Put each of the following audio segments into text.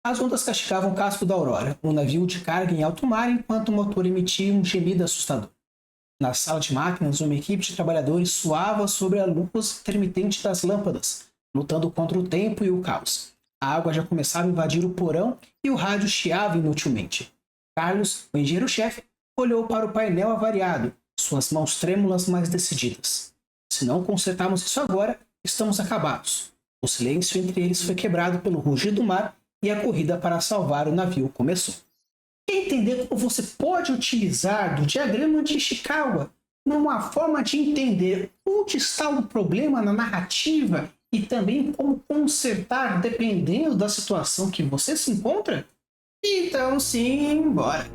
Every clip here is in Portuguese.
As ondas castigavam o casco da Aurora, um navio de carga em alto mar, enquanto o motor emitia um gemido assustador. Na sala de máquinas, uma equipe de trabalhadores suava sobre a luz intermitente das lâmpadas, lutando contra o tempo e o caos. A água já começava a invadir o porão e o rádio chiava inutilmente. Carlos, o engenheiro-chefe, olhou para o painel avariado, suas mãos trêmulas mas decididas. Se não consertarmos isso agora, estamos acabados. O silêncio entre eles foi quebrado pelo rugir do mar e a corrida para salvar o navio começou. Quer entender como você pode utilizar do diagrama de Ishikawa numa forma de entender onde está o problema na narrativa e também como consertar dependendo da situação que você se encontra? Então sim, bora!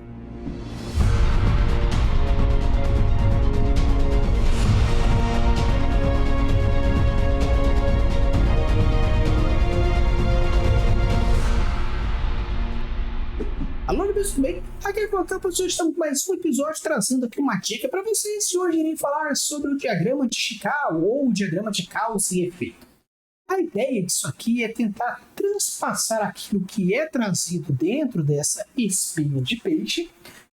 Alô, tudo bem? Aqui é o Campo, hoje estamos com mais um episódio trazendo aqui uma dica para vocês. E hoje irei falar sobre o diagrama de Ishikawa ou o diagrama de causa e efeito. A ideia disso aqui é tentar transpassar aquilo que é trazido dentro dessa espinha de peixe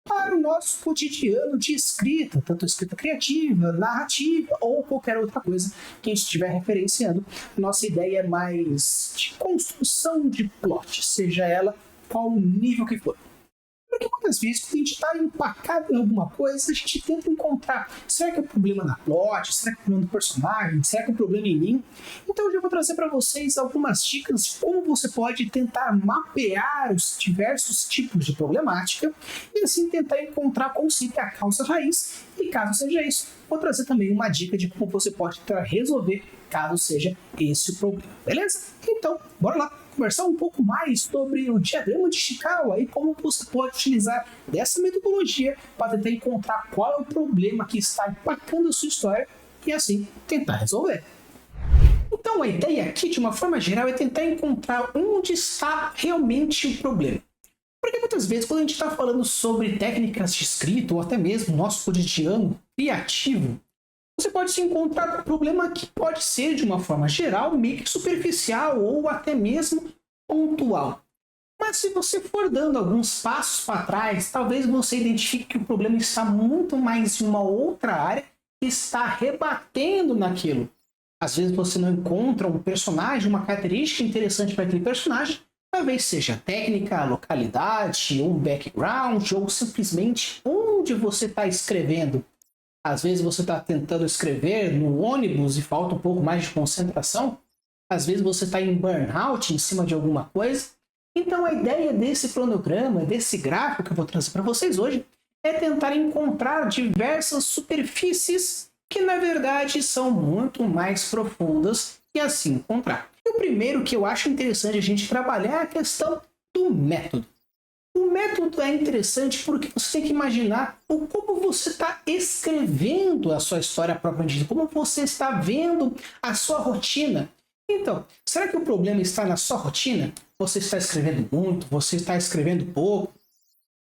para o nosso cotidiano de escrita, tanto escrita criativa, narrativa ou qualquer outra coisa que a gente estiver referenciando. Nossa ideia é mais de construção de plot, seja ela qual o nível que for. Porque muitas vezes, quando a gente está empacado em alguma coisa, a gente tenta encontrar, será que é o problema na plot? Será que é o problema do personagem? Será que é o problema em mim? Então eu já vou trazer para vocês algumas dicas de como você pode tentar mapear os diversos tipos de problemática e assim tentar encontrar qual seria a causa raiz. E caso seja isso, vou trazer também uma dica de como você pode tentar resolver caso seja esse o problema, beleza? Então, bora lá conversar um pouco mais sobre o diagrama de Ishikawa e como você pode utilizar dessa metodologia para tentar encontrar qual é o problema que está empacando a sua história e assim tentar resolver. Então a ideia aqui, de uma forma geral, é tentar encontrar onde está realmente o problema. Porque muitas vezes, quando a gente está falando sobre técnicas de escrita ou até mesmo nosso cotidiano criativo, você pode se encontrar com um problema que pode ser, de uma forma geral, meio que superficial ou até mesmo pontual. Mas se você for dando alguns passos para trás, talvez você identifique que o problema está muito mais em uma outra área que está rebatendo naquilo. Às vezes você não encontra um personagem, uma característica interessante para aquele personagem, talvez seja técnica, localidade, ou background, ou simplesmente onde você está escrevendo. Às vezes você está tentando escrever no ônibus e falta um pouco mais de concentração. Às vezes você está em burnout em cima de alguma coisa. Então a ideia desse cronograma, desse gráfico que eu vou trazer para vocês hoje, é tentar encontrar diversas superfícies que na verdade são muito mais profundas e assim encontrar. E o primeiro que eu acho interessante a gente trabalhar é a questão do método. O método é interessante porque você tem que imaginar como você está escrevendo a sua história propriamente dita, como você está vendo a sua rotina. Então, será que o problema está na sua rotina? Você está escrevendo muito? Você está escrevendo pouco?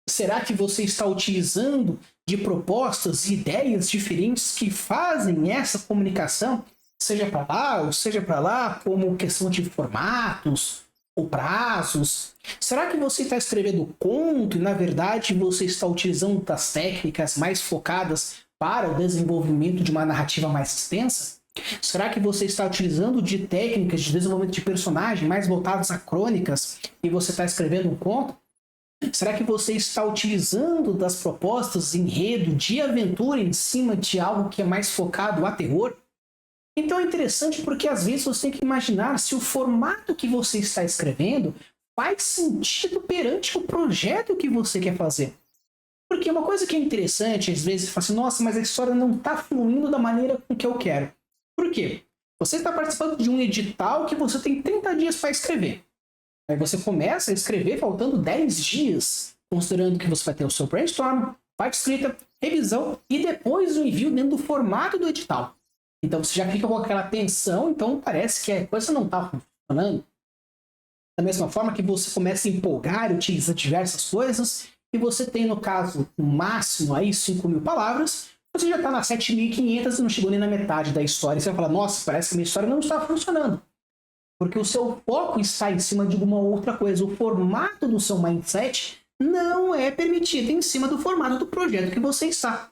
Será que você está utilizando de propostas e ideias diferentes que fazem essa comunicação, seja para lá ou seja para lá, como questão de formatos ou prazos? Será que você está escrevendo conto e na verdade você está utilizando das técnicas mais focadas para o desenvolvimento de uma narrativa mais extensa? Será que você está utilizando de técnicas de desenvolvimento de personagem mais voltadas a crônicas e você está escrevendo um conto? Será que você está utilizando das propostas enredo de aventura em cima de algo que é mais focado a terror? Então é interessante porque às vezes você tem que imaginar se o formato que você está escrevendo faz sentido perante o projeto que você quer fazer. Porque uma coisa que é interessante, às vezes, você fala assim, nossa, mas a história não está fluindo da maneira com que eu quero. Por quê? Você está participando de um edital que você tem 30 dias para escrever. Aí você começa a escrever faltando 10 dias, considerando que você vai ter o seu brainstorm, parte escrita, revisão e depois o envio dentro do formato do edital. Então você já fica com aquela tensão, então parece que a coisa não está funcionando. Da mesma forma que você começa a empolgar e utiliza diversas coisas, e você tem, no caso, no máximo aí 5.000 palavras, você já está nas 7.500 e não chegou nem na metade da história. E você vai falar, nossa, parece que a minha história não está funcionando. Porque o seu foco está em cima de uma outra coisa. O formato do seu mindset não é permitido em cima do formato do projeto que você está.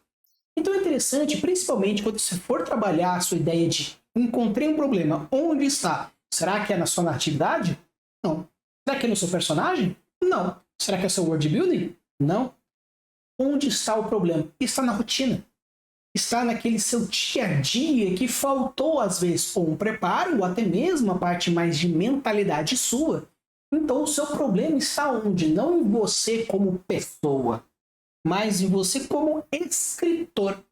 Então é interessante, principalmente quando você for trabalhar a sua ideia de encontrei um problema, onde está? Será que é na sua narratividade? Não. Será que é no seu personagem? Não. Será que é seu world building? Não. Onde está o problema? Está na rotina. Está naquele seu dia a dia que faltou, às vezes, ou um preparo, ou até mesmo a parte mais de mentalidade sua. Então, o seu problema está onde? Não em você como pessoa, mas em você como escritor.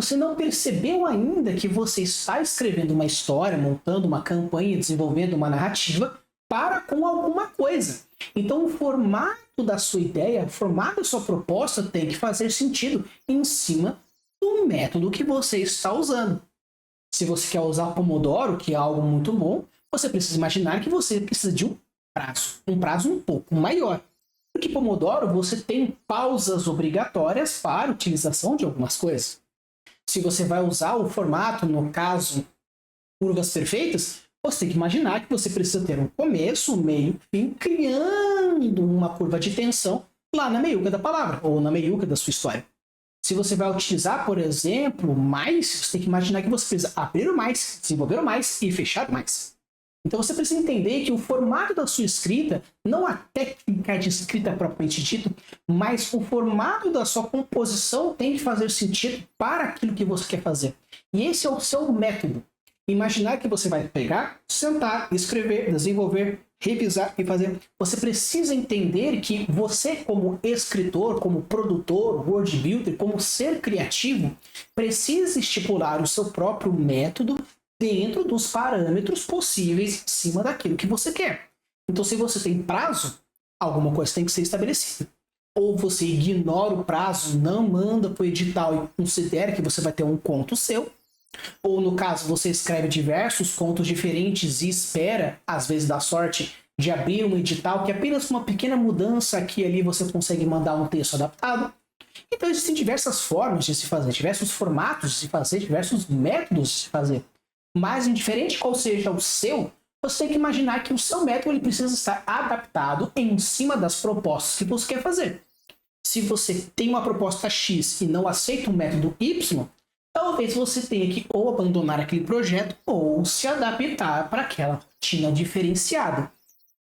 Você não percebeu ainda que você está escrevendo uma história, montando uma campanha, desenvolvendo uma narrativa para com alguma coisa. Então, o formato da sua ideia, o formato da sua proposta tem que fazer sentido em cima do método que você está usando. Se você quer usar o Pomodoro, que é algo muito bom, você precisa imaginar que você precisa de um prazo um pouco maior. Porque Pomodoro você tem pausas obrigatórias para a utilização de algumas coisas. Se você vai usar o formato, no caso, curvas perfeitas, você tem que imaginar que você precisa ter um começo, um meio, fim, criando uma curva de tensão lá na meiuca da palavra, ou na meiuca da sua história. Se você vai utilizar, por exemplo, mais, você tem que imaginar que você precisa abrir o mais, desenvolver o mais e fechar o mais. Então você precisa entender que o formato da sua escrita, não a técnica de escrita propriamente dito, mas o formato da sua composição tem que fazer sentido para aquilo que você quer fazer. E esse é o seu método. Imaginar que você vai pegar, sentar, escrever, desenvolver, revisar e fazer. Você precisa entender que você, como escritor, como produtor, world builder, como ser criativo, precisa estipular o seu próprio método dentro dos parâmetros possíveis em cima daquilo que você quer. Então, se você tem prazo, alguma coisa tem que ser estabelecida. Ou você ignora o prazo, não manda para o edital e considera que você vai ter um conto seu. Ou, no caso, você escreve diversos contos diferentes e espera, às vezes dá sorte, de abrir um edital que apenas com uma pequena mudança aqui e ali você consegue mandar um texto adaptado. Então, existem diversas formas de se fazer, diversos formatos de se fazer, diversos métodos de se fazer. Mas, indiferente qual seja o seu, você tem que imaginar que o seu método ele precisa estar adaptado em cima das propostas que você quer fazer. Se você tem uma proposta X e não aceita o método Y, talvez você tenha que ou abandonar aquele projeto ou se adaptar para aquela rotina diferenciada.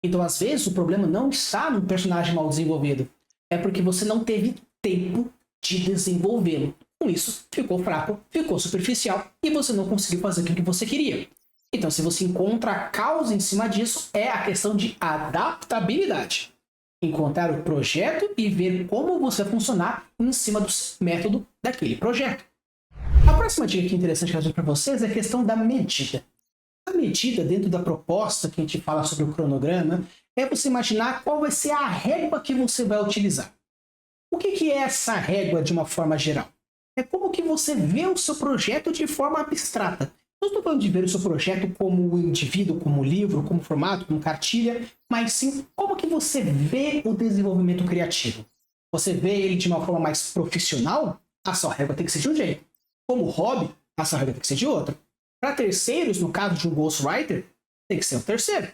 Então, às vezes, o problema não está no personagem mal desenvolvido. É porque você não teve tempo de desenvolvê-lo. Com isso, ficou fraco, ficou superficial e você não conseguiu fazer aquilo que você queria. Então, se você encontra a causa em cima disso, é a questão de adaptabilidade. Encontrar o projeto e ver como você vai funcionar em cima do método daquele projeto. A próxima dica que é interessante que eu vou para vocês é a questão da medida. A medida, dentro da proposta que a gente fala sobre o cronograma, é você imaginar qual vai ser a régua que você vai utilizar. O que é essa régua de uma forma geral? É como que você vê o seu projeto de forma abstrata. Não estou falando de ver o seu projeto como indivíduo, como livro, como formato, como cartilha, mas sim como que você vê o desenvolvimento criativo. Você vê ele de uma forma mais profissional? A sua régua tem que ser de um jeito. Como hobby, a sua régua tem que ser de outro. Para terceiros, no caso de um ghostwriter, tem que ser um terceiro.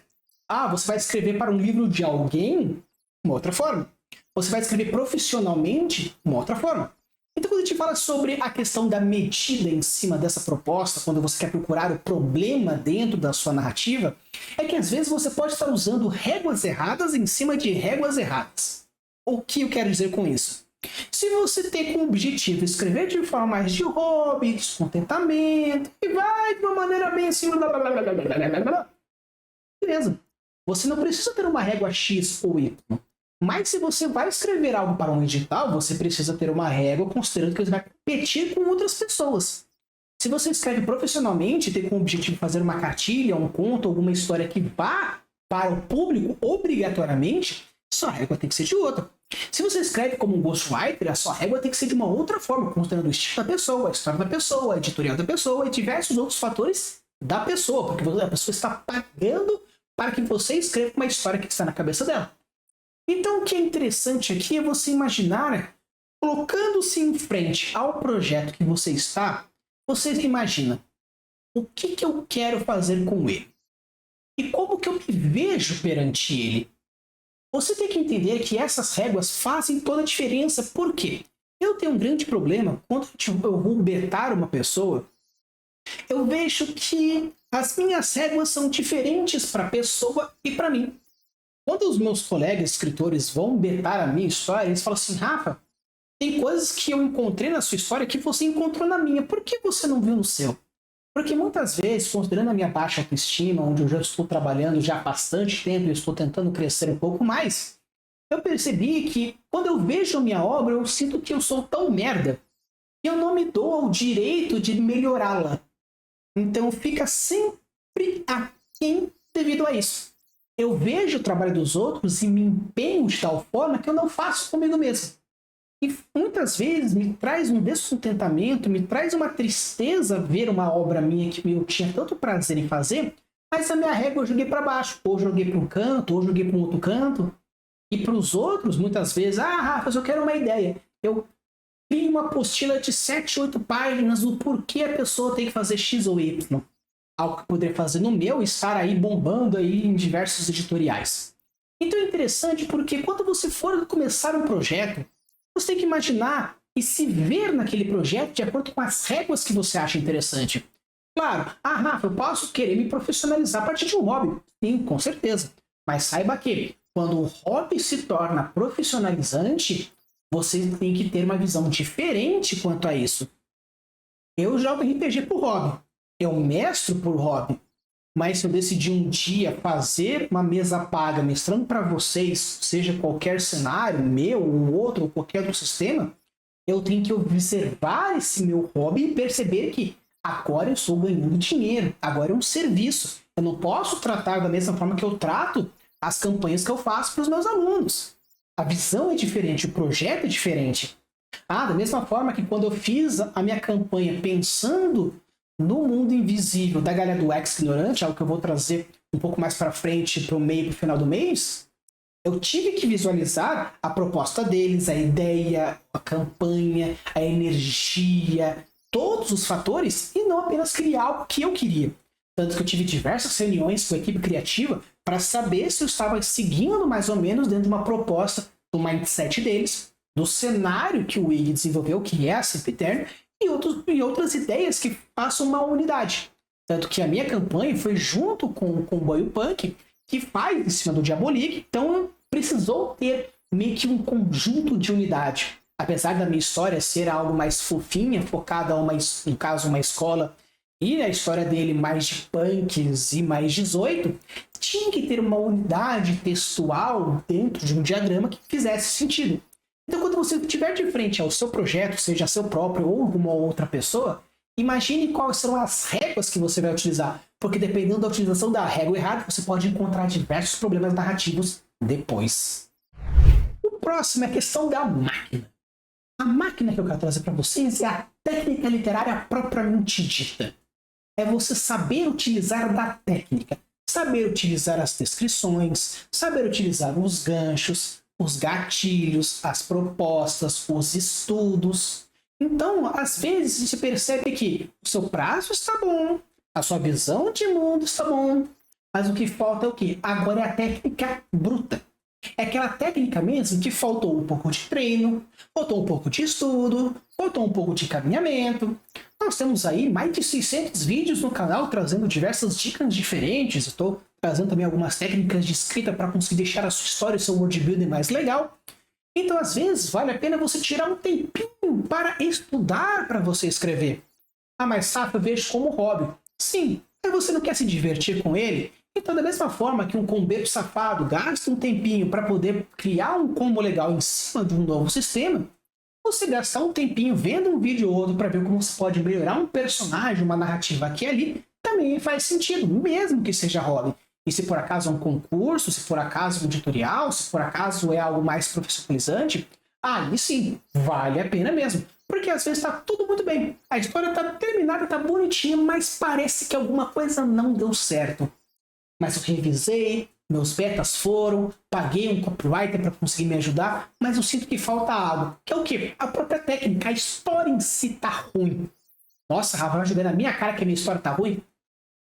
Ah, você vai escrever para um livro de alguém? Uma outra forma. Você vai escrever profissionalmente? Uma outra forma. Então, quando a gente fala sobre a questão da medida em cima dessa proposta, quando você quer procurar o problema dentro da sua narrativa, é que às vezes você pode estar usando réguas erradas em cima de réguas erradas. O que eu quero dizer com isso? Se você tem como objetivo escrever de forma mais de hobby, descontentamento, e vai de uma maneira bem assim, beleza. Você não precisa ter uma régua X ou Y. Mas se você vai escrever algo para um edital, você precisa ter uma régua considerando que você vai competir com outras pessoas. Se você escreve profissionalmente e tem como objetivo fazer uma cartilha, um conto, alguma história que vá para o público obrigatoriamente, sua régua tem que ser de outra. Se você escreve como um ghostwriter, a sua régua tem que ser de uma outra forma, considerando o estilo da pessoa, a história da pessoa, a editorial da pessoa e diversos outros fatores da pessoa, porque a pessoa está pagando para que você escreva uma história que está na cabeça dela. Então, o que é interessante aqui é você imaginar, colocando-se em frente ao projeto que você está, você imagina, o que eu quero fazer com ele? e como que eu me vejo perante ele. Você tem que entender que essas réguas fazem toda a diferença. Por quê? Eu tenho um grande problema quando eu vou betar uma pessoa. Eu vejo que as minhas réguas são diferentes para a pessoa e para mim. Quando os meus colegas escritores vão betar a minha história, eles falam assim: Rafa, tem coisas que eu encontrei na sua história que você encontrou na minha. Por que você não viu no seu? Porque muitas vezes, considerando a minha baixa autoestima, onde eu já estou trabalhando já há bastante tempo e estou tentando crescer um pouco mais, eu percebi que quando eu vejo a minha obra, eu sinto que eu sou tão merda que eu não me dou o direito de melhorá-la. Então fica sempre aquém devido a isso. Eu vejo o trabalho dos outros e me empenho de tal forma que eu não faço comigo mesmo. E muitas vezes me traz um descontentamento, me traz uma tristeza ver uma obra minha que eu tinha tanto prazer em fazer, mas a minha régua eu joguei para baixo, ou joguei para um canto, ou joguei para um outro canto. E para os outros, muitas vezes, Rafa, eu quero uma ideia. Eu crio uma apostila de 7, 8 páginas do porquê a pessoa tem que fazer X ou Y. Algo que eu poderia fazer no meu, estar aí bombando aí em diversos editoriais. Então é interessante porque quando você for começar um projeto, você tem que imaginar e se ver naquele projeto de acordo com as regras que você acha interessante. Claro, Rafa, eu posso querer me profissionalizar a partir de um hobby. Sim, com certeza. Mas saiba que quando o hobby se torna profissionalizante, você tem que ter uma visão diferente quanto a isso. Eu jogo RPG por hobby. Eu mestro por hobby. Mas se eu decidir um dia fazer uma mesa paga mestrando para vocês, seja qualquer cenário, meu, ou outro, ou qualquer outro sistema, eu tenho que observar esse meu hobby e perceber que agora eu estou ganhando dinheiro, agora é um serviço. Eu não posso tratar da mesma forma que eu trato as campanhas que eu faço para os meus alunos. A visão é diferente, o projeto é diferente. Da mesma forma que quando eu fiz a minha campanha pensando no mundo invisível da galera do Ex-Ignorante, algo que eu vou trazer um pouco mais para frente, para o meio, para o final do mês, eu tive que visualizar a proposta deles, a ideia, a campanha, a energia, todos os fatores, e não apenas criar algo que eu queria. Tanto que eu tive diversas reuniões com a equipe criativa para saber se eu estava seguindo mais ou menos dentro de uma proposta do mindset deles, do cenário que o Ig desenvolveu, que é a Sempiterno, e outras ideias que façam uma unidade. Tanto que a minha campanha foi junto com o Comboio Punk, que faz em cima do Diabolik, então precisou ter meio que um conjunto de unidade. Apesar da minha história ser algo mais fofinha, focada no caso, uma escola, e a história dele mais de punks e mais 18, tinha que ter uma unidade textual dentro de um diagrama que fizesse sentido. Então, quando você estiver de frente ao seu projeto, seja seu próprio ou alguma outra pessoa, imagine quais são as regras que você vai utilizar, porque dependendo da utilização da régua errada, você pode encontrar diversos problemas narrativos depois. O próximo é a questão da máquina. A máquina que eu quero trazer para vocês é a técnica literária propriamente dita. É você saber utilizar da técnica, saber utilizar as descrições, saber utilizar os ganchos, os gatilhos, as propostas, os estudos. Então, às vezes, você percebe que o seu prazo está bom, a sua visão de mundo está bom, mas o que falta é o quê? Agora é a técnica bruta. É aquela técnica mesmo que faltou um pouco de treino, faltou um pouco de estudo, faltou um pouco de encaminhamento. Nós temos aí mais de 600 vídeos no canal trazendo diversas dicas diferentes. Estou trazendo também algumas técnicas de escrita para conseguir deixar a sua história e seu worldbuilding mais legal. Então, às vezes, vale a pena você tirar um tempinho para estudar para você escrever. Mas Rafa, eu vejo como hobby. Sim, mas você não quer se divertir com ele? Então, da mesma forma que um combeiro safado gasta um tempinho para poder criar um combo legal em cima de um novo sistema, você gastar um tempinho vendo um vídeo ou outro para ver como você pode melhorar um personagem, uma narrativa aqui e ali, também faz sentido, mesmo que seja hobby. E se por acaso é um concurso, se por acaso é um editorial, se por acaso é algo mais profissionalizante, aí sim, vale a pena mesmo. Porque às vezes está tudo muito bem. A história está terminada, está bonitinha, mas parece que alguma coisa não deu certo. Mas eu revisei, meus betas foram, paguei um copywriter para conseguir me ajudar, mas eu sinto que falta algo. Que é o quê? A própria técnica, a história em si tá ruim. Nossa, Rafa, vai jogar na minha cara que a minha história tá ruim?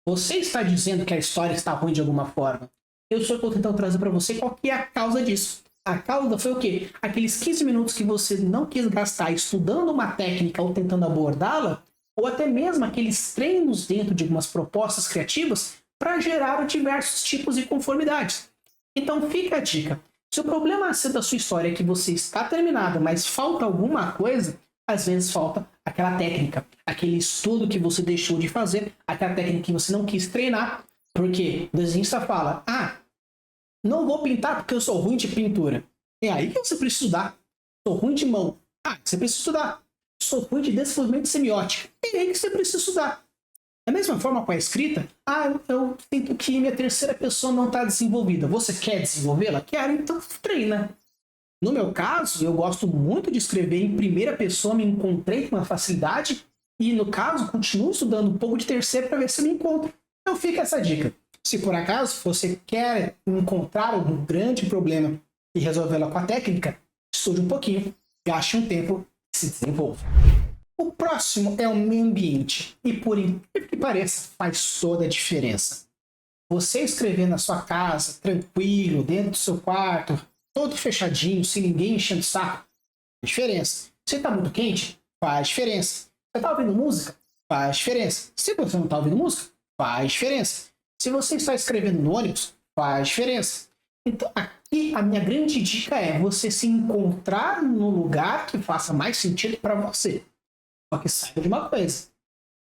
Você está dizendo que a história está ruim de alguma forma. Eu só estou tentando trazer para você qual que é a causa disso. A causa foi o quê? Aqueles 15 minutos que você não quis gastar estudando uma técnica ou tentando abordá-la, ou até mesmo aqueles treinos dentro de algumas propostas criativas para gerar diversos tipos de conformidades. Então fica a dica. Se o problema da sua história é que você está terminada, mas falta alguma coisa, às vezes falta aquela técnica, aquele estudo que você deixou de fazer, aquela técnica que você não quis treinar, porque o desenhista fala, não vou pintar porque eu sou ruim de pintura. É aí que você precisa estudar. Sou ruim de mão. Você precisa estudar. Sou ruim de desenvolvimento de semiótica. É aí que você precisa estudar. Da mesma forma com a escrita, eu sinto que minha terceira pessoa não está desenvolvida. Você quer desenvolvê-la? Quero, então treina. No meu caso, eu gosto muito de escrever em primeira pessoa, me encontrei com uma facilidade e, no caso, continuo estudando um pouco de terceira para ver se eu me encontro. Então fica essa dica. Se por acaso você quer encontrar algum grande problema e resolvê-la com a técnica, estude um pouquinho, gaste um tempo e se desenvolva. O próximo é o meio ambiente. E por incrível que pareça, faz toda a diferença. Você escrever na sua casa, tranquilo, dentro do seu quarto, todo fechadinho, sem ninguém enchendo o saco, faz diferença. Se está muito quente, faz diferença. Você está ouvindo música? Faz diferença. Se você não está ouvindo música, faz diferença. Se você está escrevendo no ônibus, faz diferença. Então, aqui a minha grande dica é você se encontrar no lugar que faça mais sentido para você. Só que saiba de uma coisa.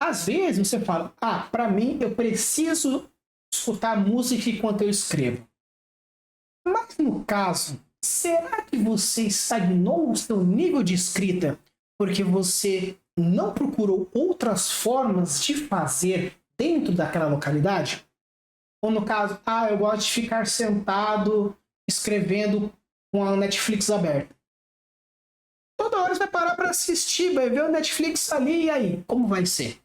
Às vezes você fala, para mim eu preciso escutar música enquanto eu escrevo. Mas no caso, será que você estagnou o seu nível de escrita porque você não procurou outras formas de fazer dentro daquela localidade? Ou no caso, eu gosto de ficar sentado escrevendo com a Netflix aberta. Toda hora você vai parar para assistir, vai ver o Netflix ali, e aí? Como vai ser?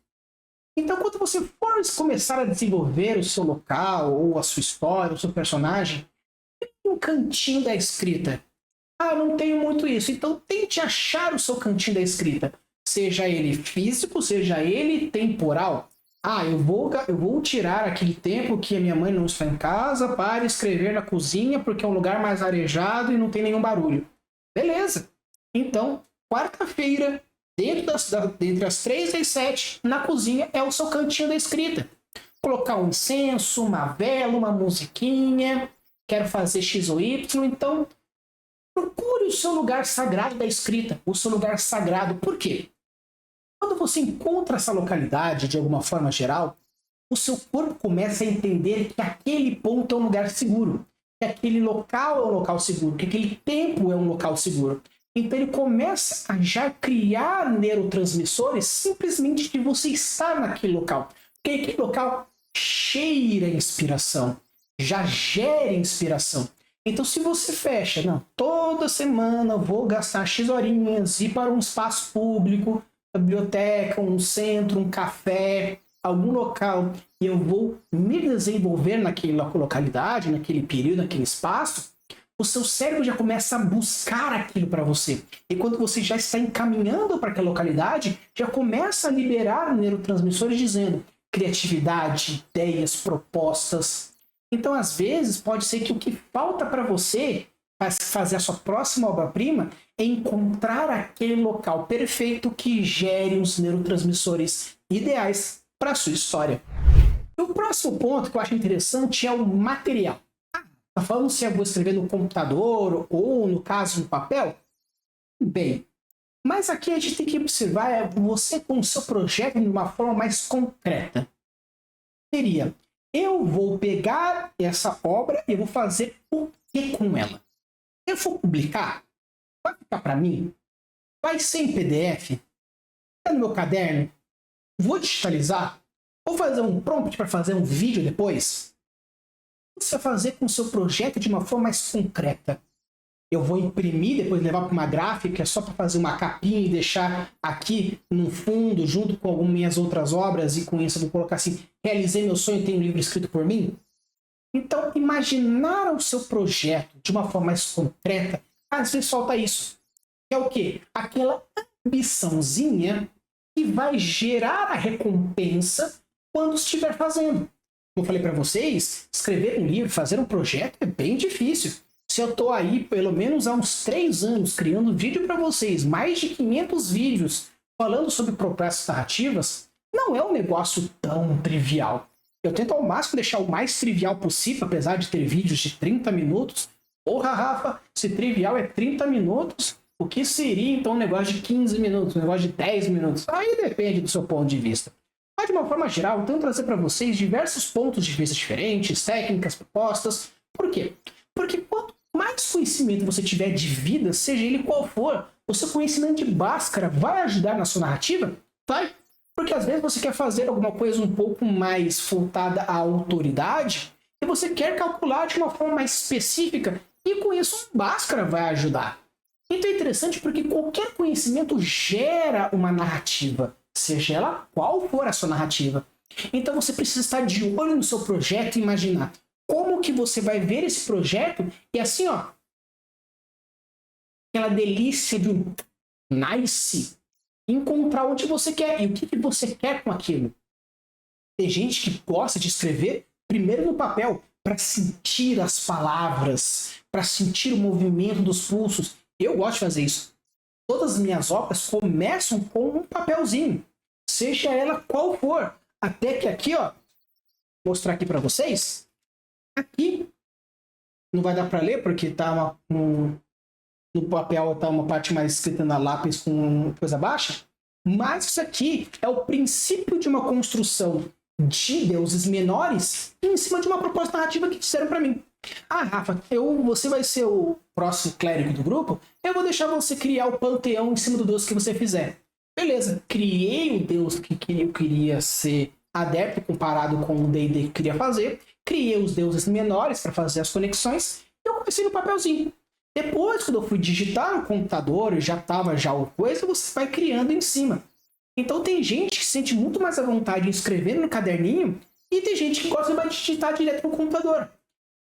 Então, quando você for começar a desenvolver o seu local, ou a sua história, o seu personagem, tem um cantinho da escrita. Eu não tenho muito isso. Então, tente achar o seu cantinho da escrita. Seja ele físico, seja ele temporal. Eu vou tirar aquele tempo que a minha mãe não está em casa para escrever na cozinha, porque é um lugar mais arejado e não tem nenhum barulho. Beleza. Então, quarta-feira, entre as 3 e as 7, na cozinha, é o seu cantinho da escrita. Colocar um incenso, uma vela, uma musiquinha, quero fazer X ou Y, então procure o seu lugar sagrado da escrita, o seu lugar sagrado. Por quê? Quando você encontra essa localidade, de alguma forma geral, o seu corpo começa a entender que aquele ponto é um lugar seguro, que aquele local é um local seguro, que aquele tempo é um local seguro. Então ele começa a já criar neurotransmissores simplesmente de você estar naquele local. Porque aquele local cheira inspiração, já gera inspiração. Então se você fecha, toda semana vou gastar X horinhas, ir para um espaço público, uma biblioteca, um centro, um café, algum local, e eu vou me desenvolver naquela localidade, naquele período, naquele espaço, o seu cérebro já começa a buscar aquilo para você. E quando você já está encaminhando para aquela localidade, já começa a liberar neurotransmissores dizendo criatividade, ideias, propostas. Então, às vezes, pode ser que o que falta para você fazer a sua próxima obra-prima é encontrar aquele local perfeito que gere os neurotransmissores ideais para a sua história. O próximo ponto que eu acho interessante é o material. Está falando se eu vou escrever no computador ou, no caso, no papel? Bem, mas aqui a gente tem que observar você com o seu projeto de uma forma mais concreta. Seria, eu vou pegar essa obra e vou fazer o que com ela? Eu vou publicar? Vai ficar para mim? Vai ser em PDF? Está no meu caderno? Vou digitalizar? Vou fazer um prompt para fazer um vídeo depois? Você vai fazer com o seu projeto de uma forma mais concreta. Eu vou imprimir, depois levar para uma gráfica só para fazer uma capinha e deixar aqui no fundo, junto com algumas minhas outras obras, e com isso eu vou colocar assim, realizei meu sonho, tem um livro escrito por mim. Então, imaginar o seu projeto de uma forma mais concreta, às vezes falta isso. É o quê? Aquela ambiçãozinha que vai gerar a recompensa quando estiver fazendo. Como eu falei para vocês, escrever um livro, fazer um projeto é bem difícil. Se eu estou aí pelo menos há uns 3 anos criando vídeo para vocês, mais de 500 vídeos falando sobre progressas narrativas, não é um negócio tão trivial. Eu tento ao máximo deixar o mais trivial possível, apesar de ter vídeos de 30 minutos. Porra, Rafa, se trivial é 30 minutos, o que seria então um negócio de 15 minutos, um negócio de 10 minutos? Aí depende do seu ponto de vista. Mas de uma forma geral, eu tento trazer para vocês diversos pontos de vista diferentes, técnicas, propostas. Por quê? Porque quanto mais conhecimento você tiver de vida, seja ele qual for, o seu conhecimento de Bhaskara vai ajudar na sua narrativa? Vai. Porque às vezes você quer fazer alguma coisa um pouco mais voltada à autoridade e você quer calcular de uma forma mais específica e com isso o Bhaskara vai ajudar. Então é interessante porque qualquer conhecimento gera uma narrativa, seja ela qual for a sua narrativa. Então você precisa estar de olho no seu projeto e imaginar como que você vai ver esse projeto e assim, ó, aquela delícia de um nice, encontrar onde você quer e o que você quer com aquilo. Tem gente que gosta de escrever primeiro no papel para sentir as palavras, para sentir o movimento dos pulsos. Eu gosto de fazer isso. Todas as minhas obras começam com um papelzinho, seja ela qual for. Até que aqui, ó, vou mostrar aqui para vocês. Aqui não vai dar para ler porque tá no papel tá uma parte mais escrita na lápis com coisa baixa, mas isso aqui é o princípio de uma construção de deuses menores em cima de uma proposta narrativa que disseram para mim. Ah, Rafa, você vai ser o próximo clérigo do grupo, eu vou deixar você criar o panteão em cima do deus que você fizer. Beleza, criei o deus que eu queria ser adepto comparado com o D&D que queria fazer, criei os deuses menores para fazer as conexões e eu comecei no papelzinho. Depois, quando eu fui digitar no computador e já estava já o coisa, você vai criando em cima. Então tem gente que se sente muito mais à vontade em escrever no caderninho e tem gente que gosta mais de digitar direto no computador.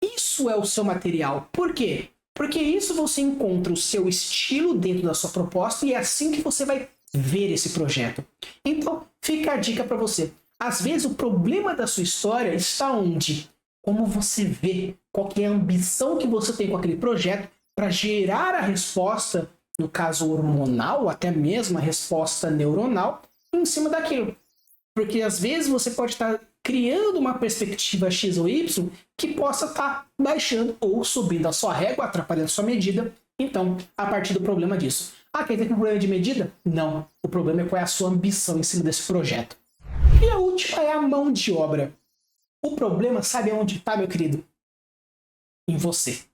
Isso é o seu material. Por quê? Porque isso você encontra o seu estilo dentro da sua proposta e é assim que você vai ver esse projeto. Então, fica a dica para você. Às vezes o problema da sua história está onde? Como você vê, qual que é a ambição que você tem com aquele projeto para gerar a resposta, no caso hormonal, até mesmo a resposta neuronal, em cima daquilo. Porque às vezes você pode estar criando uma perspectiva X ou Y que possa estar baixando ou subindo a sua régua, atrapalhando a sua medida. Então, a partir do problema disso. Ah, quer dizer que o problema é de medida? Não. O problema é qual é a sua ambição em cima desse projeto. E a última é a mão de obra. O problema, sabe onde está, meu querido? Em você.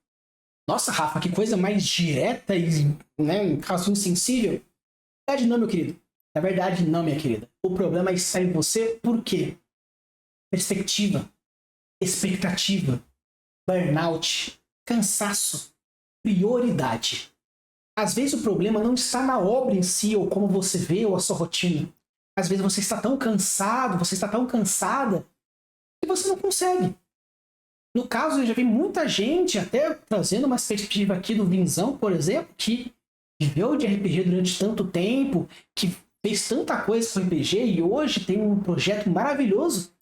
Nossa, Rafa, que coisa mais direta e, né, um caso insensível. Na verdade, não, meu querido. Na verdade, não, minha querida. O problema está em você por quê? Perspectiva, expectativa, burnout, cansaço, prioridade. Às vezes o problema não está na obra em si, ou como você vê, ou a sua rotina. Às vezes você está tão cansado, você está tão cansada, que você não consegue. No caso, eu já vi muita gente, até trazendo uma perspectiva aqui do Vinzão, por exemplo, que viveu de RPG durante tanto tempo, que fez tanta coisa com RPG e hoje tem um projeto maravilhoso,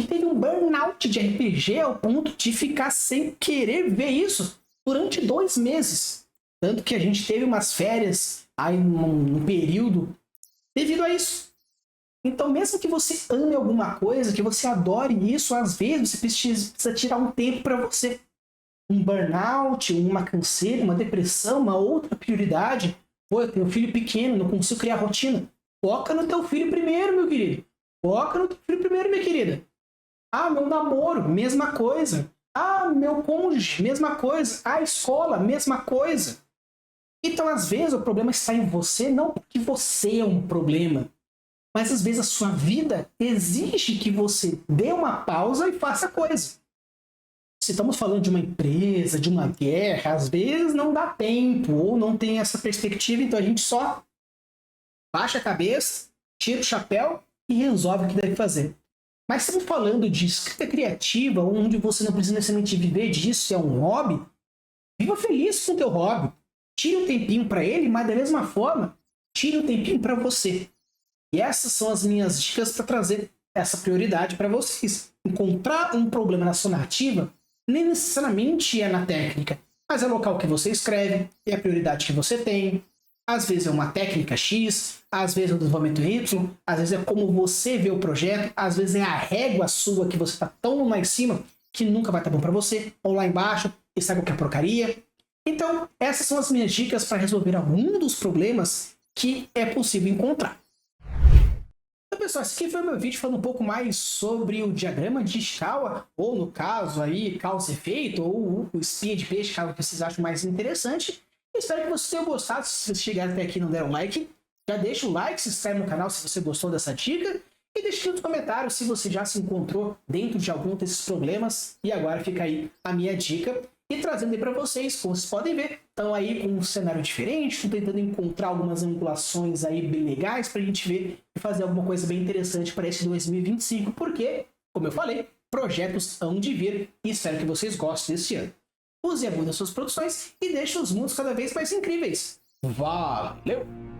e teve um burnout de RPG ao ponto de ficar sem querer ver isso durante 2 meses. Tanto que a gente teve umas férias aí num período devido a isso. Então, mesmo que você ame alguma coisa, que você adore isso, às vezes você precisa tirar um tempo para você. Um burnout, uma canseira, uma depressão, uma outra prioridade. Pô, eu tenho um filho pequeno, não consigo criar rotina. Foca no teu filho primeiro, meu querido. Foca no teu filho primeiro, minha querida. Ah, meu namoro, mesma coisa. Ah, meu cônjuge, mesma coisa. Ah, escola, mesma coisa. Então, às vezes, o problema está em você, não porque você é um problema. Mas, às vezes, a sua vida exige que você dê uma pausa e faça coisa. Se estamos falando de uma empresa, de uma guerra, às vezes não dá tempo ou não tem essa perspectiva, então a gente só baixa a cabeça, tira o chapéu e resolve o que deve fazer. Mas estamos falando de escrita criativa, onde você não precisa necessariamente viver disso, é um hobby. Viva feliz com o teu hobby. Tire um tempinho para ele, mas da mesma forma, tire um tempinho para você. E essas são as minhas dicas para trazer essa prioridade para vocês. Encontrar um problema na sua narrativa nem necessariamente é na técnica, mas é o local que você escreve, é a prioridade que você tem. Às vezes é uma técnica X, às vezes é um desenvolvimento Y, às vezes é como você vê o projeto, às vezes é a régua sua que você está tão lá em cima que nunca vai estar bom para você, ou lá embaixo, está qualquer porcaria. Então, essas são as minhas dicas para resolver algum dos problemas que é possível encontrar. Então, pessoal, esse aqui foi o meu vídeo falando um pouco mais sobre o diagrama de Ishikawa, ou no caso aí, causa e efeito, ou o espinha de peixe, caso vocês achem mais interessante. Espero que vocês tenham gostado. Se vocês chegaram até aqui e não deram like, já deixa o like, se inscreve no canal se você gostou dessa dica e deixa aqui nos comentários se você já se encontrou dentro de algum desses problemas. E agora fica aí a minha dica e trazendo aí para vocês, como vocês podem ver, estão aí com um cenário diferente, estão tentando encontrar algumas angulações aí bem legais para a gente ver e fazer alguma coisa bem interessante para esse 2025, porque, como eu falei, projetos hão de vir e espero que vocês gostem desse ano. Use e abunde as suas produções e deixe os mundos cada vez mais incríveis. Valeu!